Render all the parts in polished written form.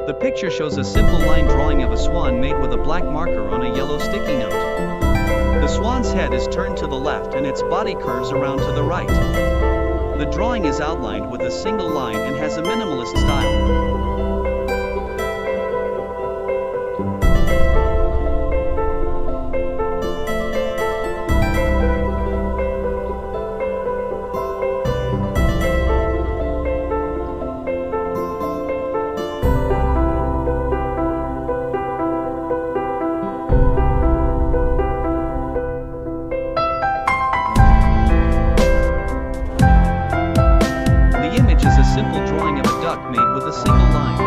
The picture shows a simple line drawing of a swan made with a black marker on a yellow sticky note. The swan's head is turned to the left and its body curves around to the right. The drawing is outlined with a single line and has a minimalist style. Simple drawing of a duck made with a single line.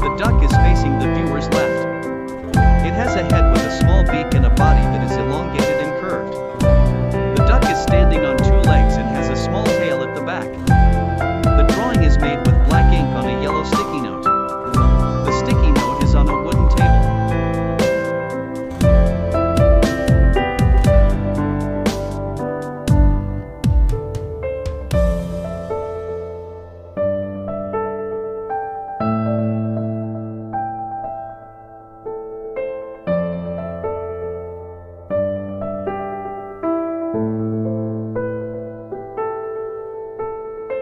The duck is facing the viewer's left. It has a head with a small beak and a body that is elongated and curved. The duck is standing on two legs and has a small tail at the back. The drawing is made with black ink on a yellow sticky note. The sticky note is on a wooden table.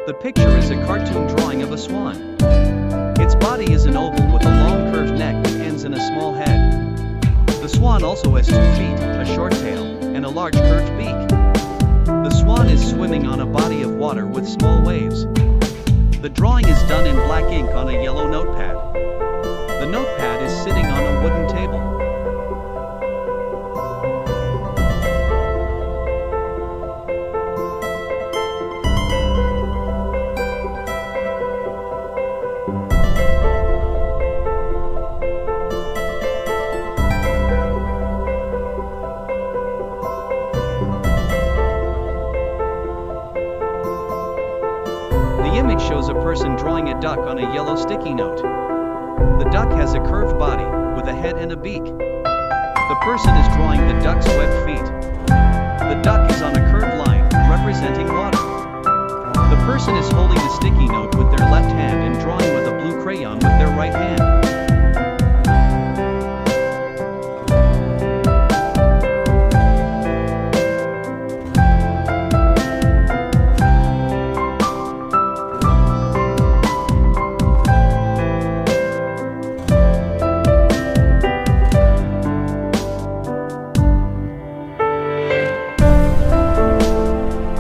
The picture is a cartoon drawing of a swan. Its body is an oval with a long curved neck that ends in a small head. The swan also has 2 feet, a short tail, and a large curved beak. The swan is swimming on a body of water with small waves. The drawing is done in black ink on a yellow notepad. The notepad is sitting on a wooden table. The image shows a person drawing a duck on a yellow sticky note. The duck has a curved body, with a head and a beak. The person is drawing the duck's webbed feet. The duck is on a curved line, representing water. The person is holding the sticky note with their left hand and drawing with a blue crayon with their right hand.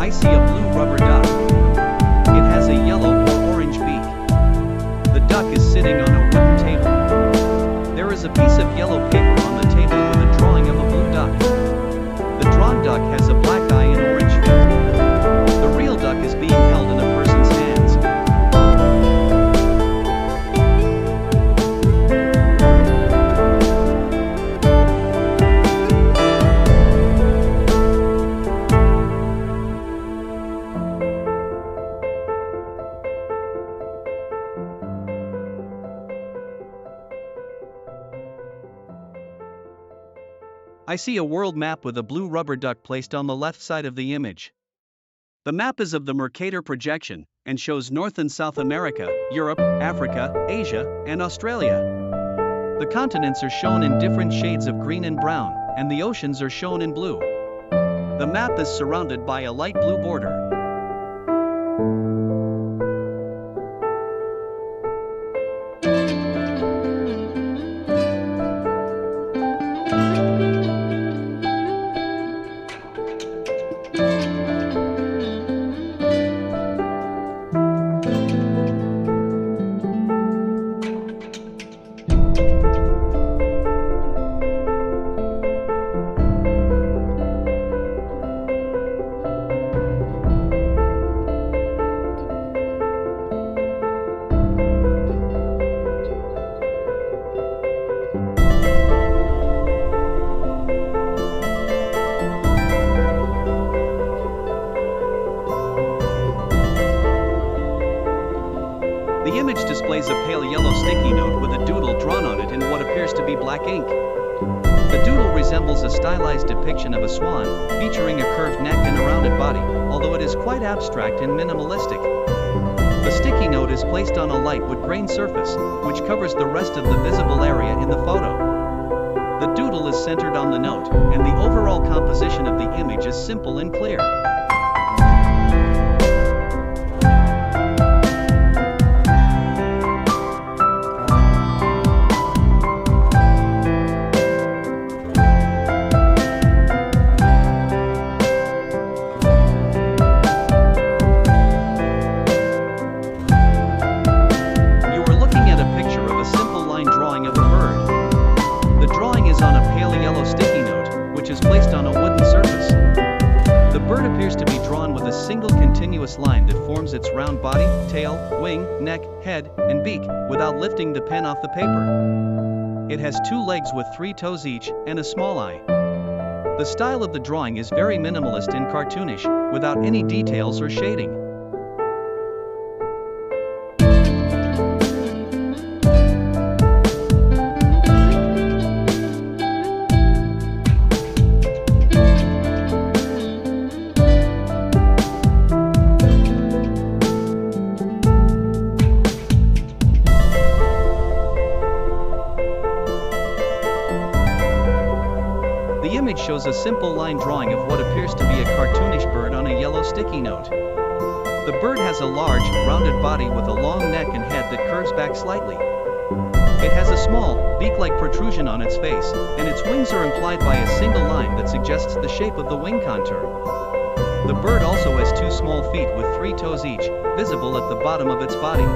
I see a blue rubber duck. It has a yellow or orange beak. The duck is sitting on a wooden table. There is a piece of yellow paper on the table with a drawing of a blue duck. The drawn duck has a black eye and orange feet. The real duck is being held in a person's hands. I see a world map with a blue rubber duck placed on the left side of the image. The map is of the Mercator projection and shows North and South America, Europe, Africa, Asia, and Australia. The continents are shown in different shades of green and brown, and the oceans are shown in blue. The map is surrounded by a light blue border. The image displays a pale yellow sticky note with a doodle drawn on it in what appears to be black ink. The doodle resembles a stylized depiction of a swan, featuring a curved neck and a rounded body, although it is quite abstract and minimalistic. The sticky note is placed on a light wood grain surface, which covers the rest of the visible area in the photo. The doodle is centered on the note, and the overall composition of the image is simple and clear. Line that forms its round body, tail, wing, neck, head, and beak, without lifting the pen off the paper. It has 2 legs with 3 toes each, and a small eye. The style of the drawing is very minimalist and cartoonish, without any details or shading. The image shows a simple line drawing of what appears to be a cartoonish bird on a yellow sticky note. The bird has a large, rounded body with a long neck and head that curves back slightly. It has a small, beak-like protrusion on its face, and its wings are implied by a single line that suggests the shape of the wing contour. The bird also has 2 small feet with 3 toes each, visible at the bottom of its body.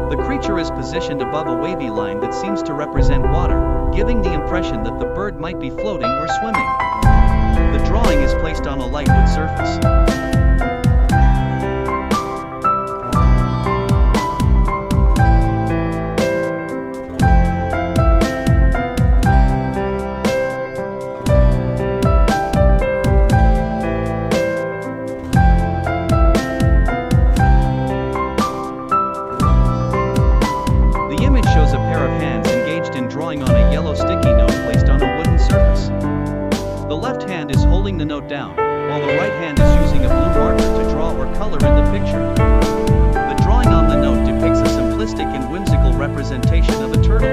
The creature is positioned above a wavy line that seems to represent water, giving the impression that the bird might be floating or swimming. The drawing is placed on a light wood surface. The note down, while the right hand is using a blue marker to draw or color in the picture. The drawing on the note depicts a simplistic and whimsical representation of a turtle.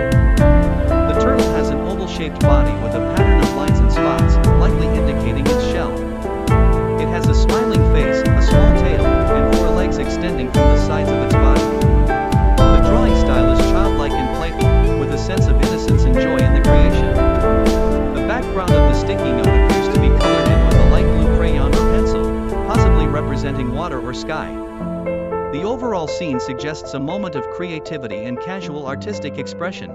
The turtle has an oval-shaped body with a pattern of lines and spots, likely indicating its shell. It has a smiling face, a small tail, and 4 legs extending from the sides of its body. The drawing style is childlike and playful, with a sense of innocence and joy in the creation. The background of the sticky note appears to be colored in with a light blue crayon or pencil, possibly representing water or sky. The overall scene suggests a moment of creativity and casual artistic expression.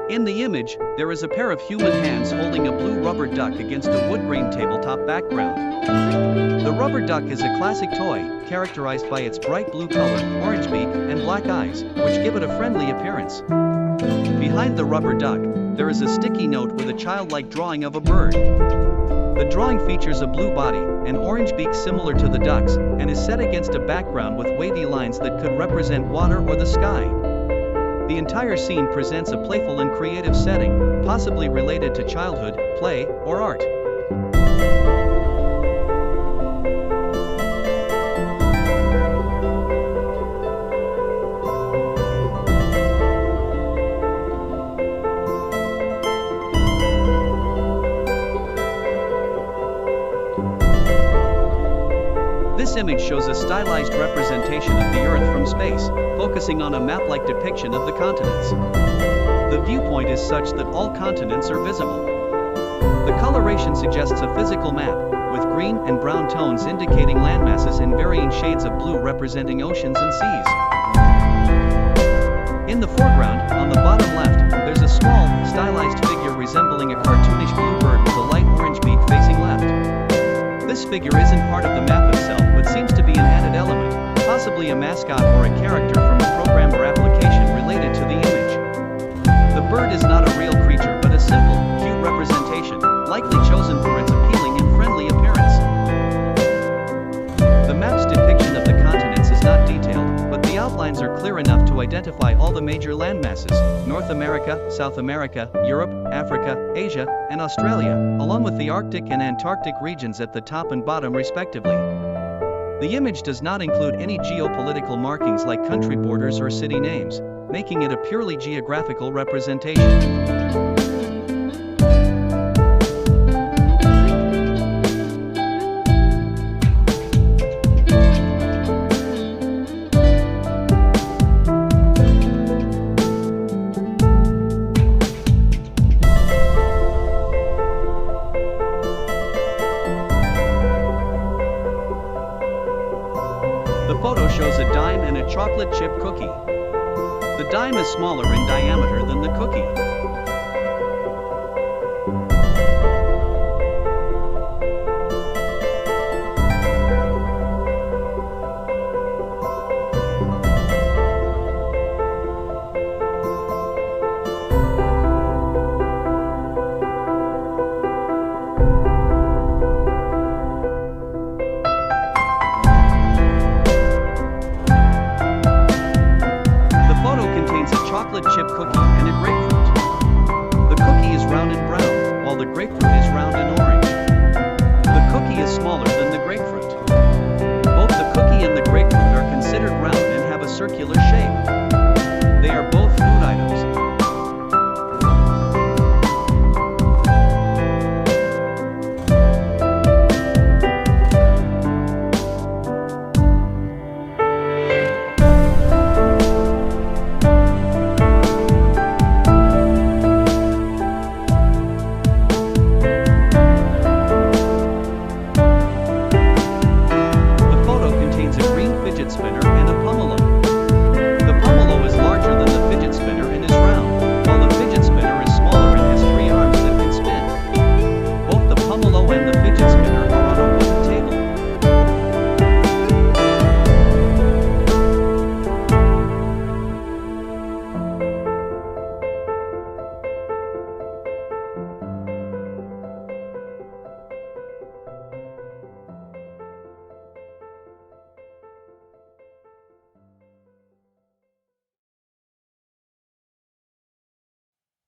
In the image, there is a pair of human hands holding a blue rubber duck against a wood grain tabletop background. The rubber duck is a classic toy, characterized by its bright blue color, orange beak, and black eyes, which give it a friendly appearance. Behind the rubber duck, there is a sticky note with a childlike drawing of a bird. The drawing features a blue body, an orange beak similar to the duck's, and is set against a background with wavy lines that could represent water or the sky. The entire scene presents a playful and creative setting, possibly related to childhood, play, or art. This image shows a stylized representation of the Earth from space, focusing on a map-like depiction of the continents. The viewpoint is such that all continents are visible. The coloration suggests a physical map, with green and brown tones indicating landmasses and varying shades of blue representing oceans and seas. In the foreground, on the bottom left, there's a small, stylized figure resembling a cartoonish blue bird with a light orange beak facing left. This figure isn't part of the map itself but seems to be an added element, possibly a mascot or a character from a program or application related clear enough to identify all the major landmasses: North America, South America, Europe, Africa, Asia, and Australia, along with the Arctic and Antarctic regions at the top and bottom respectively. The image does not include any geopolitical markings like country borders or city names, making it a purely geographical representation. The photo shows a dime and a chocolate chip cookie. The dime is smaller in diameter than the cookie. Chocolate chip cookie and a grapefruit. The cookie is round and brown, while the grapefruit is round and orange. The cookie is smaller than the grapefruit. Both the cookie and the grapefruit are considered round and have a circular shape. They are both food items. Spinner and a pomelo. The pomelo is larger than the fidget spinner and is round, while the fidget spinner is smaller and has 3 arms that can spin. Both the pomelo and the fidget spinner are on a wooden table.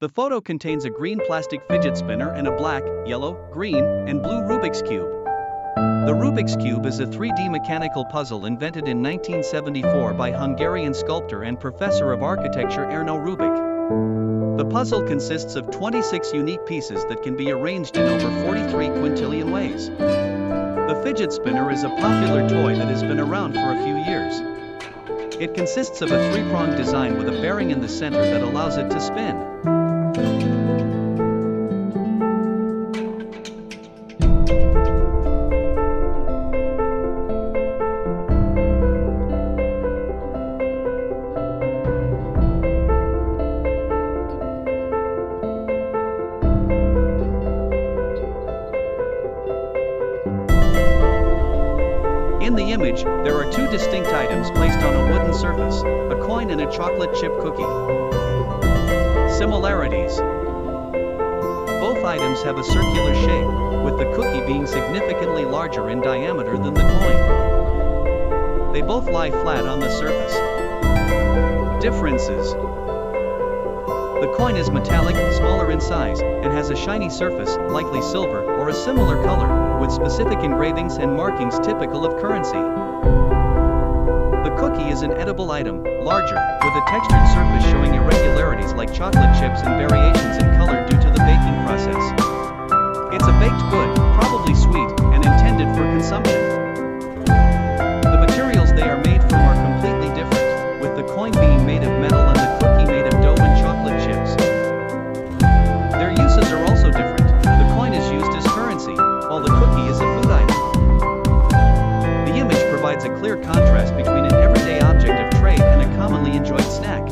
The photo contains a green plastic fidget spinner and a black, yellow, green, and blue Rubik's Cube. The Rubik's Cube is a 3D mechanical puzzle invented in 1974 by Hungarian sculptor and professor of architecture Erno Rubik. The puzzle consists of 26 unique pieces that can be arranged in over 43 quintillion ways. The fidget spinner is a popular toy that has been around for a few years. It consists of a 3-pronged design with a bearing in the center that allows it to spin. In the image, there are 2 distinct items placed on a wooden surface, a coin and a chocolate chip cookie. Similarities. Both items have a circular shape, with the cookie being significantly larger in diameter than the coin. They both lie flat on the surface. Differences. The coin is metallic, smaller in size, and has a shiny surface, likely silver, or a similar color, with specific engravings and markings typical of currency. The cookie is an edible item, larger, with a textured surface showing irregularities like chocolate chips and variations in color due to the baking process. It's a baked good, probably sweet, and intended for consumption. The materials they are made from are completely different, with the coin being made of metal and the cookie made of dough and chocolate chips. Their uses are also different. The coin is used as currency, while the cookie is a food item. The image provides a clear contrast between an everyday object of trade and a commonly enjoyed snack.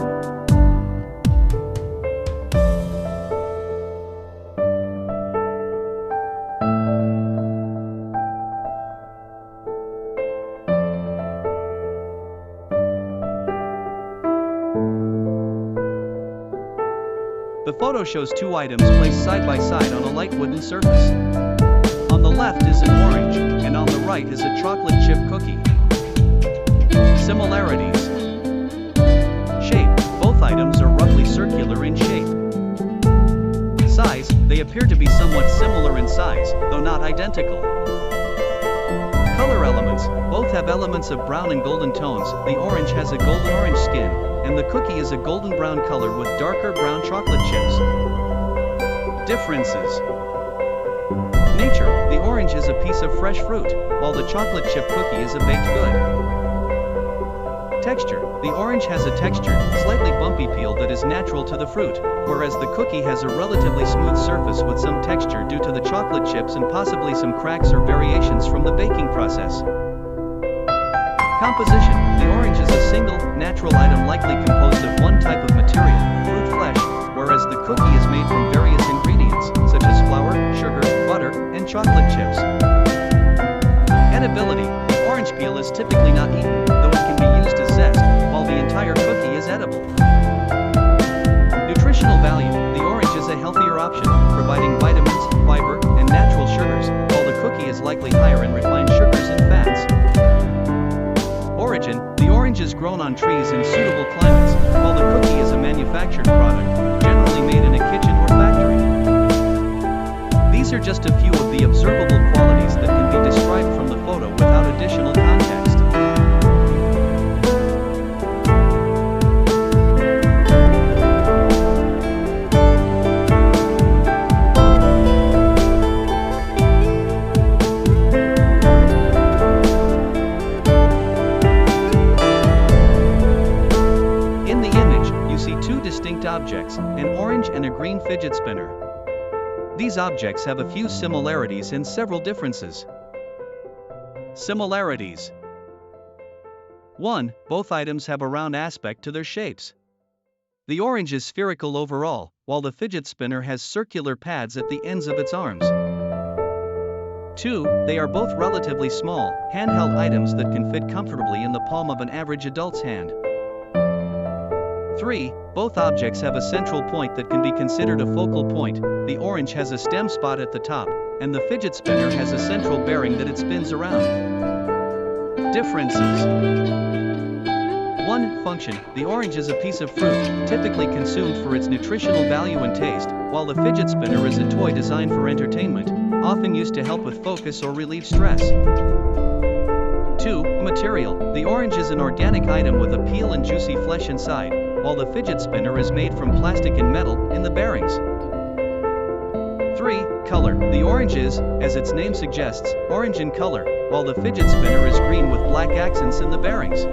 The photo shows 2 items placed side by side on a light wooden surface. On the left is an orange, and on the right is a chocolate chip cookie. Similarities. appear to be somewhat similar in size, though not identical. Color elements. Both have elements of brown and golden tones. The orange has a golden orange skin, and the cookie is a golden brown color with darker brown chocolate chips. Differences. Nature. The orange is a piece of fresh fruit, while the chocolate chip cookie is a baked good. Texture. The orange has a textured, slightly bumpy peel that is natural to the fruit, whereas the cookie has a relatively smooth surface with some texture due to the chocolate chips and possibly some cracks or variations from the baking process. Composition. The orange is a single, natural item likely composed of one type of material, fruit flesh, whereas the cookie is made from various ingredients, such as flour, sugar, butter, and chocolate chips. Edibility. The orange peel is typically not eaten, though it can be used as zest, while the entire cookie is edible. Nutritional value. The orange is a healthier option, providing vitamins, fiber, and natural sugars, while the cookie is likely higher in refined sugars and fats. Origin. The orange is grown on trees in suitable climates, while the cookie is a manufactured product, generally made in a kitchen or factory. These are just a few of the observable qualities that can be described from the photo without additional context. In the image, you see two distinct objects, an orange and a green fidget spinner. These objects have a few similarities and several differences. Similarities. 1. Both items have a round aspect to their shapes. The orange is spherical overall, while the fidget spinner has circular pads at the ends of its arms. 2. They are both relatively small, handheld items that can fit comfortably in the palm of an average adult's hand. 3. Both objects have a central point that can be considered a focal point. The orange has a stem spot at the top, and the fidget spinner has a central bearing that it spins around. Differences. 1. Function. The orange is a piece of fruit, typically consumed for its nutritional value and taste, while the fidget spinner is a toy designed for entertainment, often used to help with focus or relieve stress. 2. Material. The orange is an organic item with a peel and juicy flesh inside, while the fidget spinner is made from plastic and metal in the bearings. 3. Color. The orange is, as its name suggests, orange in color, while the fidget spinner is green with black accents in the bearings. 4.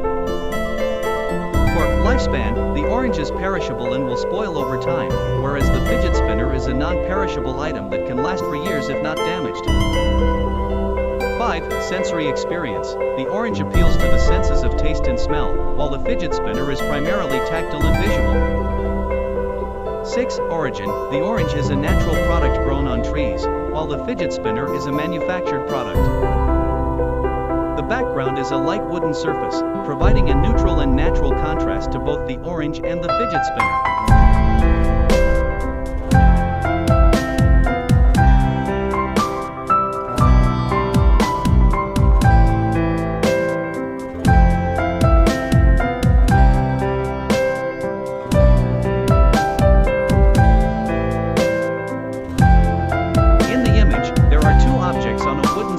Lifespan. The orange is perishable and will spoil over time, whereas the fidget spinner is a non-perishable item that can last for years if not damaged. 5. Sensory experience. The orange appeals to the senses of taste and smell, while the fidget spinner is primarily tactile and visual. 6. Origin. The orange is a natural product grown on trees, while the fidget spinner is a manufactured product. The background is a light wooden surface, providing a neutral and natural contrast to both the orange and the fidget spinner.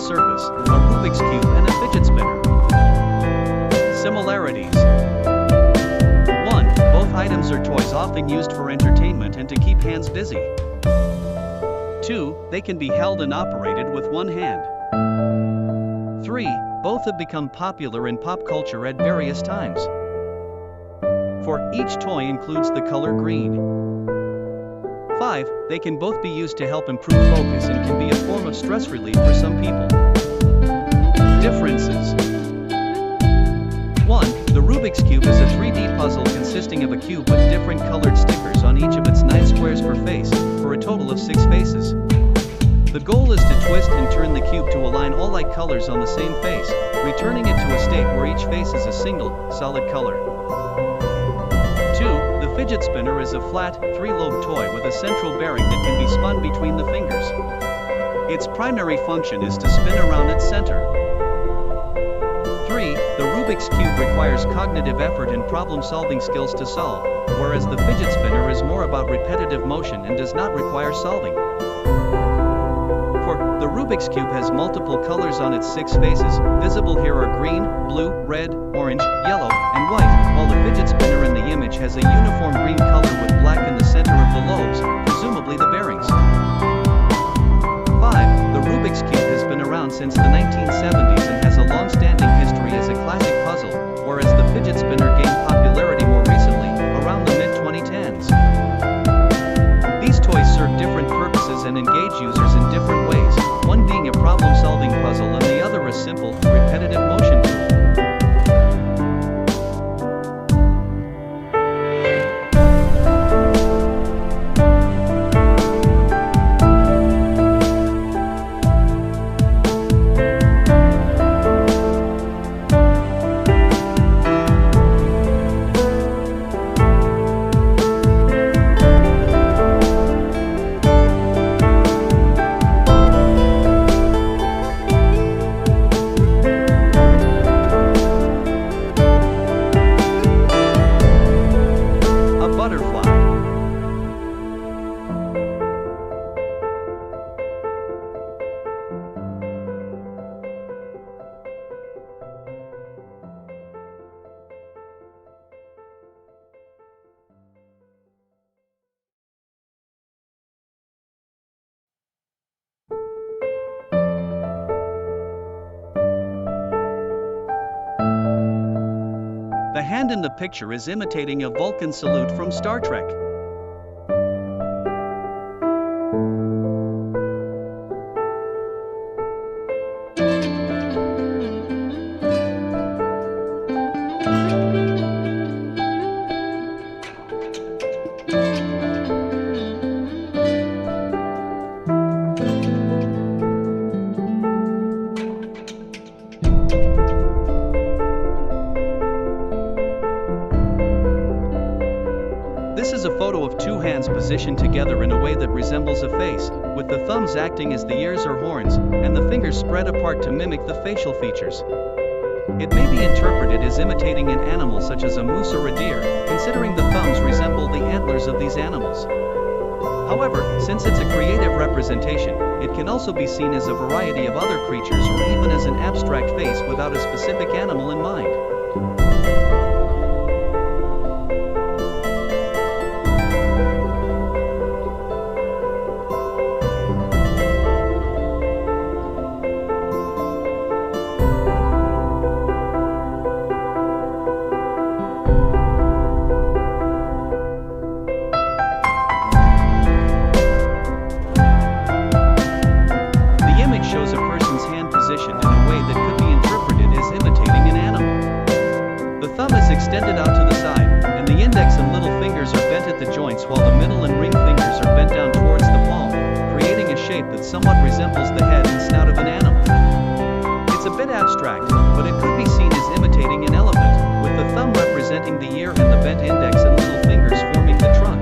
Surface, a Rubik's Cube and a fidget spinner. Similarities. 1. Both items are toys often used for entertainment and to keep hands busy. 2. They can be held and operated with one hand. 3. Both have become popular in pop culture at various times. 4. Each toy includes the color green. 5. They can both be used to help improve focus and can be a form of stress relief for some people. Differences. 1. The Rubik's Cube is a 3D puzzle consisting of a cube with different colored stickers on each of its 9 squares per face, for a total of 6 faces. The goal is to twist and turn the cube to align all light colors on the same face, returning it to a state where each face is a single, solid color. 2. The fidget spinner is a flat, 3-lobed toy with a central bearing that can be spun between the fingers. Its primary function is to spin around its center. 3. The Rubik's Cube requires cognitive effort and problem-solving skills to solve, whereas the fidget spinner is more about repetitive motion and does not require solving. The Rubik's Cube has multiple colors on its 6 faces. Visible here are green, blue, red, orange, yellow, and white, while the fidget spinner in the image has a uniform green color with black in the center of the lobes, presumably the bearings. 5. The Rubik's Cube has been around since the 1970s and has a long-standing history as a classic puzzle, whereas the fidget spinner gained popularity more recently, around the mid-2010s. These toys serve different purposes and engage users in different ways, one being a problem-solving puzzle and the other a simple, repetitive motion tool. The hand in the picture is imitating a Vulcan salute from Star Trek. This is a photo of two hands positioned together in a way that resembles a face, with the thumbs acting as the ears or horns, and the fingers spread apart to mimic the facial features. It may be interpreted as imitating an animal such as a moose or a deer, considering the thumbs resemble the antlers of these animals. However, since it's a creative representation, it can also be seen as a variety of other creatures or even as an abstract face without a specific animal in mind. Shows a person's hand positioned in a way that could be interpreted as imitating an animal. The thumb is extended out to the side, and the index and little fingers are bent at the joints while the middle and ring fingers are bent down towards the palm, creating a shape that somewhat resembles the head and snout of an animal. It's a bit abstract, but it could be seen as imitating an elephant, with the thumb representing the ear and the bent index and little fingers forming the trunk.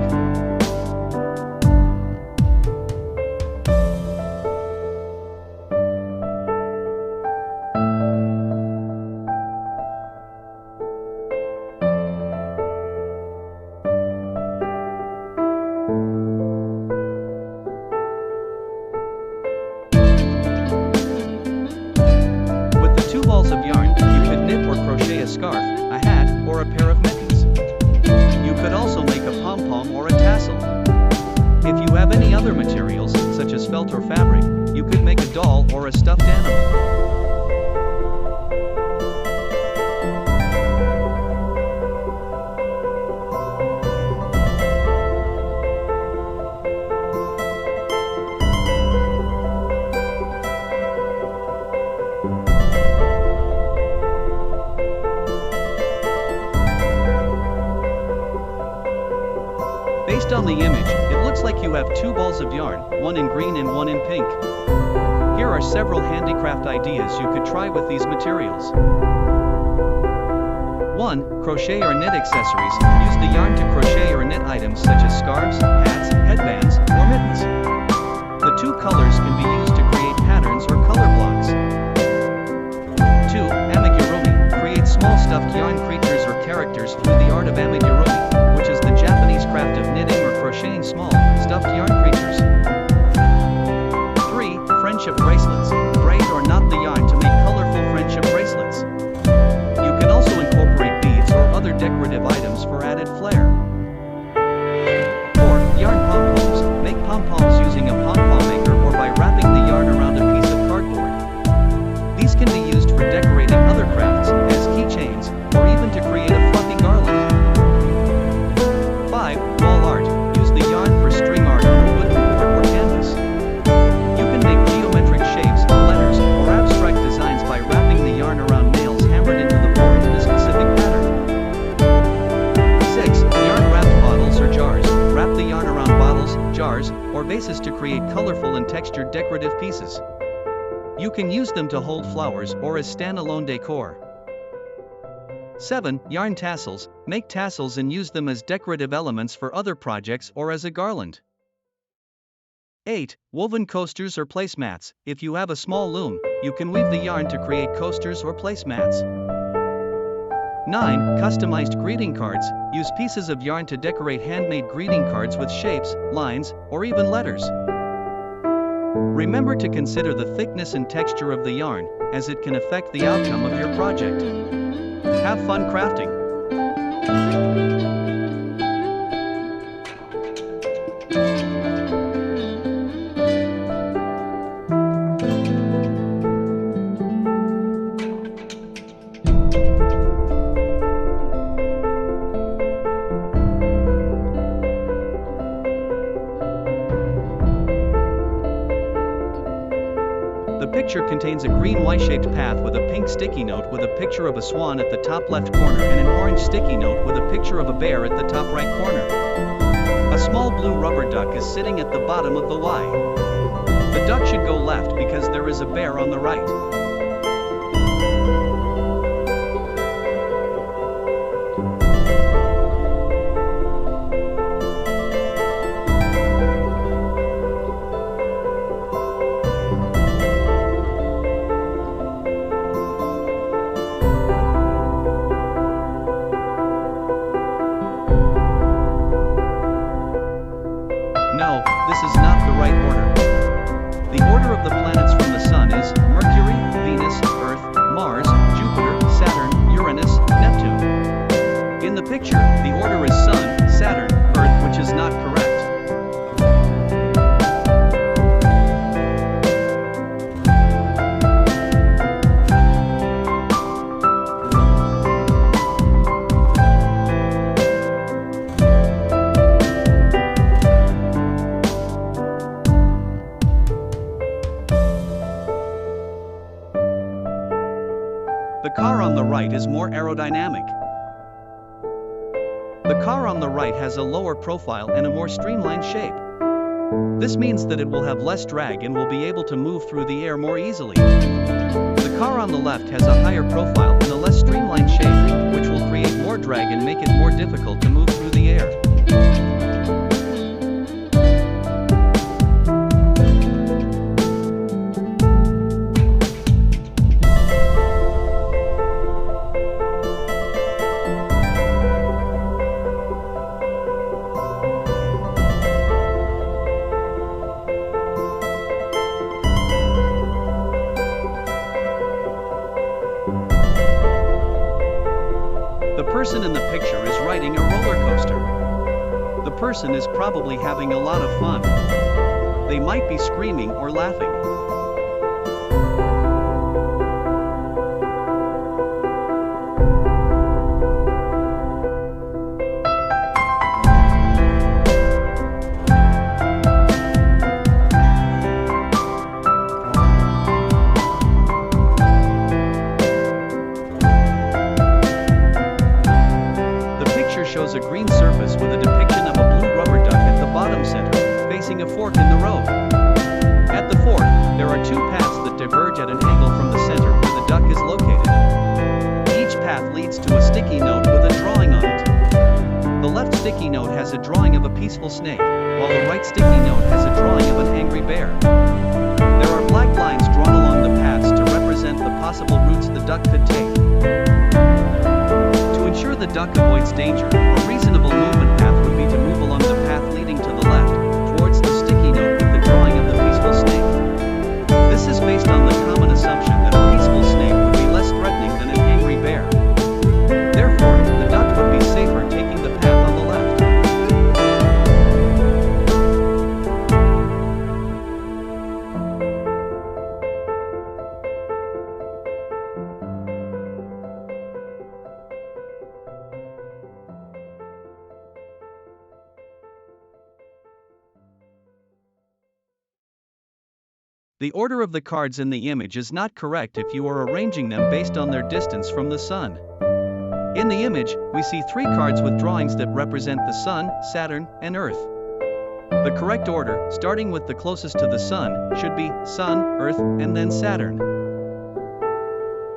Balls of yarn, you could knit or crochet a scarf, a hat, or a pair of mittens. You could also make a pom-pom or a tassel. If you have any other materials, such as felt or fabric, you could make a doll or a stuffed animal. Based on the image, it looks like you have two balls of yarn, one in green and one in pink. Here are several handicraft ideas you could try with these materials. 1. Crochet or knit accessories. Use the yarn to crochet or knit items such as scarves, hats, headbands, or mittens. The two colors can be used to create patterns or color blocks. 2. Amigurumi. Create small characters through the art of amigurumi, which is the Japanese craft of knitting or crocheting small, stuffed yarn creatures. 3. Friendship bracelets. Braid or knot the yarn to make colorful friendship bracelets. You can also incorporate beads or other decorative items for added flair. 4. Yarn pom-poms. Make pom-poms using a pom-pom maker or by wrapping the yarn around a piece of cardboard. These can be used for decorating other crafts, as keychains, or even to create a fluffy garland. 5. Wall art. Use the yarn for string art on a wooden board or canvas. You can make geometric shapes, letters, or abstract designs by wrapping the yarn around nails hammered into the board in a specific pattern. 6. Yarn-wrapped bottles or jars. Wrap the yarn around bottles, jars, or vases to create colorful and textured decorative pieces. You can use them to hold flowers or as standalone decor. 7. Yarn tassels. Make tassels and use them as decorative elements for other projects or as a garland. 8. Woven coasters or placemats. If you have a small loom, you can weave the yarn to create coasters or placemats. 9. Customized greeting cards. Use pieces of yarn to decorate handmade greeting cards with shapes, lines, or even letters. Remember to consider the thickness and texture of the yarn, as it can affect the outcome of your project. Have fun crafting. The picture contains a green Y-shaped path with a pink sticky note with a picture of a swan at the top left corner and an orange sticky note with a picture of a bear at the top right corner. A small blue rubber duck is sitting at the bottom of the Y. The duck should go left because there is a bear on the right. No, this is not the right order. The order of the planets from the Sun is Mercury, Venus, Earth, Mars, Jupiter, Saturn, Uranus, Neptune. In the picture, the order is Sun, Saturn, Earth, which is not correct. The car on the right is more aerodynamic. The car on the right has a lower profile and a more streamlined shape. This means that it will have less drag and will be able to move through the air more easily. The car on the left has a higher profile and a less streamlined shape, which will create more drag and make it more difficult to move through the air. The person in the picture is riding a roller coaster. The person is probably having a lot of fun. They might be screaming or laughing. Shows a green surface with a depiction of a blue rubber duck at the bottom center, facing a fork in the road. At the fork, there are two paths that diverge at an angle from the center where the duck is located. Each path leads to a sticky note with a drawing on it. The left sticky note has a drawing of a peaceful snake, while the right sticky note has a drawing of an angry bear. There are black lines drawn along the paths to represent the possible routes the duck could take. To ensure the duck avoids danger, a reasonable movement path would be to move along the path leading to the left, towards the sticky note with the drawing of the peaceful snake. This is based on the common assumption that a peaceful snake would be less threatening than an angry bear. Therefore, the duck would be safer taking the path on the left. The order of the cards in the image is not correct if you are arranging them based on their distance from the sun. In the image, we see 3 cards with drawings that represent the Sun, Saturn, and Earth. The correct order, starting with the closest to the Sun, should be Sun, Earth, and then Saturn.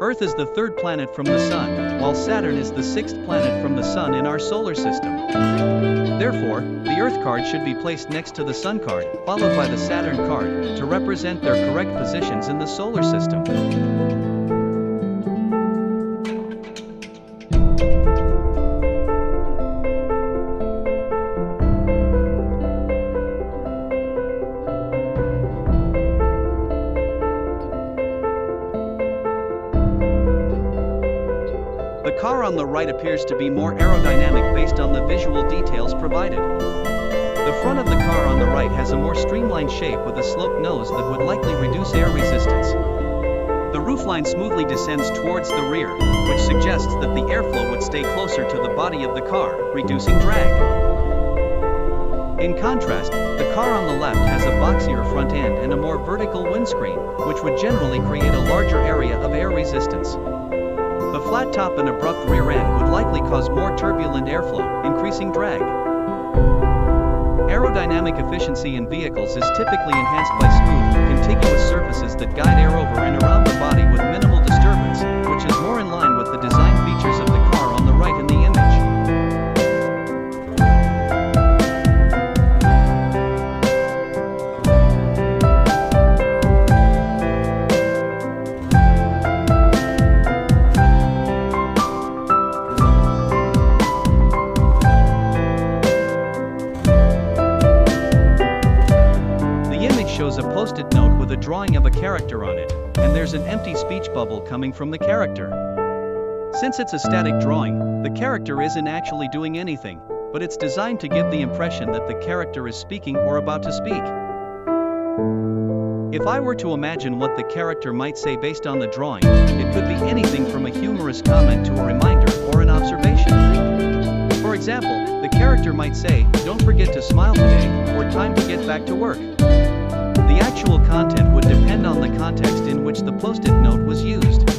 Earth is the 3rd planet from the Sun, while Saturn is the 6th planet from the Sun in our solar system. Therefore, the Earth card should be placed next to the Sun card, followed by the Saturn card, to represent their correct positions in the solar system. The car on the right appears to be more aerodynamic based on the visual details provided. The front of the car on the right has a more streamlined shape with a sloped nose that would likely reduce air resistance. The roofline smoothly descends towards the rear, which suggests that the airflow would stay closer to the body of the car, reducing drag. In contrast, the car on the left has a boxier front end and a more vertical windscreen, which would generally create a larger area of air resistance. The flat top and abrupt rear end would likely cause more turbulent airflow, increasing drag. Aerodynamic efficiency in vehicles is typically enhanced by smooth, contiguous surfaces that guide air over and around the body with minimal disturbance, which is more in line with the design features of the car on the right in the image. Shows a post-it note with a drawing of a character on it, and there's an empty speech bubble coming from the character. Since it's a static drawing, the character isn't actually doing anything, but it's designed to give the impression that the character is speaking or about to speak. If I were to imagine what the character might say based on the drawing, it could be anything from a humorous comment to a reminder or an observation. For example, the character might say, "Don't forget to smile today," or "Time to get back to work." The actual content would depend on the context in which the post-it note was used.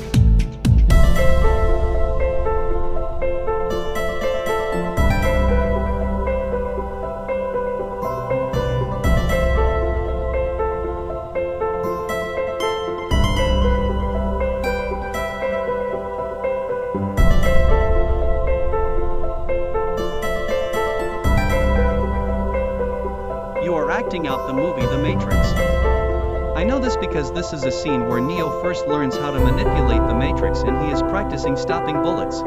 You are acting out the movie The Matrix. I know this because this is a scene where Neo first learns how to manipulate the Matrix and he is practicing stopping bullets.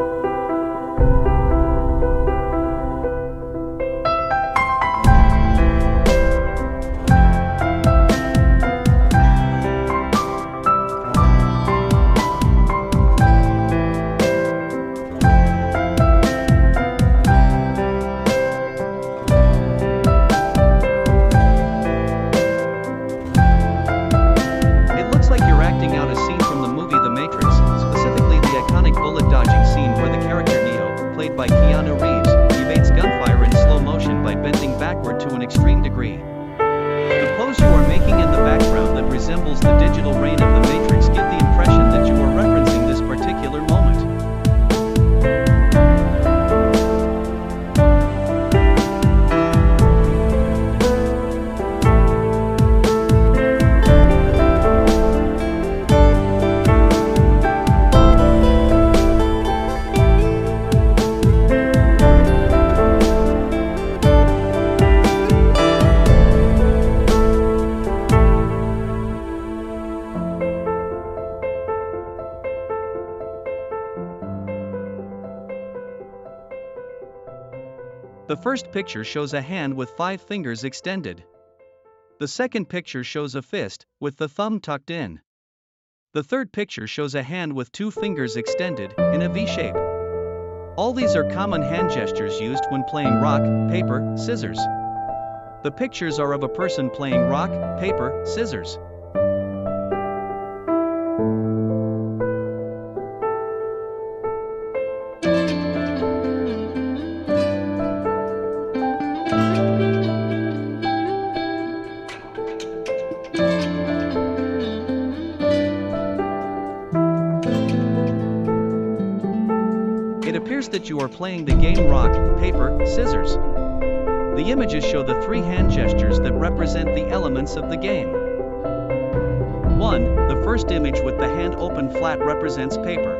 Out a scene from the movie The Matrix, specifically the iconic bullet dodging scene where the character Neo, played The first picture shows a hand with 5 fingers extended. The second picture shows a fist, with the thumb tucked in. The third picture shows a hand with 2 fingers extended, in a V shape. All these are common hand gestures used when playing rock, paper, scissors. The pictures are of a person playing rock, paper, scissors. It appears that you are playing the game rock, paper, scissors. The images show the 3 hand gestures that represent the elements of the game. 1. The first image with the hand open flat represents paper.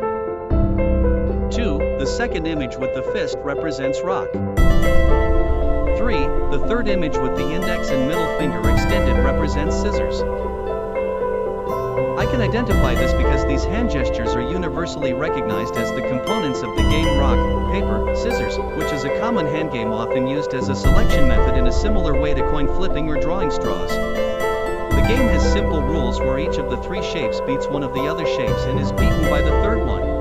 2. The second image with the fist represents rock. 3. The third image with the index and middle finger extended represents scissors. I can identify this because these hand gestures are universally recognized as the components of the game rock, paper, scissors, which is a common hand game often used as a selection method in a similar way to coin flipping or drawing straws. The game has simple rules where each of the 3 shapes beats one of the other shapes and is beaten by the third one.